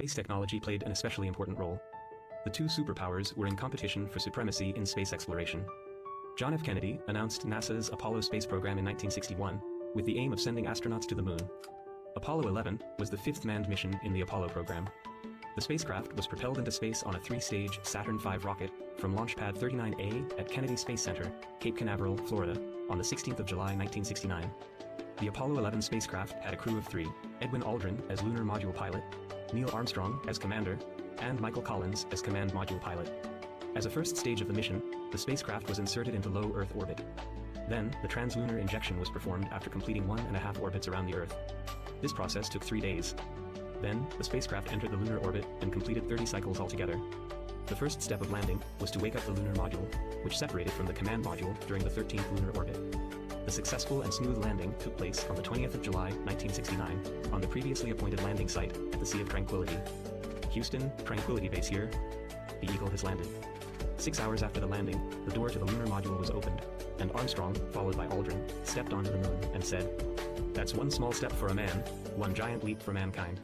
Space technology played an especially important role. The two superpowers were in competition for supremacy in space exploration. John F. Kennedy announced NASA's Apollo space program in 1961, with the aim of sending astronauts to the moon. Apollo 11 was the fifth manned mission in the Apollo program. The spacecraft was propelled into space on a three-stage Saturn V rocket from Launch Pad 39A at Kennedy Space Center, Cape Canaveral, Florida, on the 16th of July 1969. The Apollo 11 spacecraft had a crew of three: Edwin Aldrin as lunar module pilot, Neil Armstrong as commander, and Michael Collins as command module pilot. As a first stage of the mission, the spacecraft was inserted into low Earth orbit. Then, the translunar injection was performed after completing 1.5 orbits around the Earth. This process took 3 days. Then, the spacecraft entered the lunar orbit and completed 30 cycles altogether. The first step of landing was to wake up the lunar module, which separated from the command module during the 13th lunar orbit. The successful and smooth landing took place on the 20th of July, 1969, on the previously appointed landing site at the Sea of Tranquility. Houston, Tranquility Base here. The Eagle has landed. 6 hours after the landing, the door to the lunar module was opened, and Armstrong, followed by Aldrin, stepped onto the moon and said, "That's one small step for a man, one giant leap for mankind."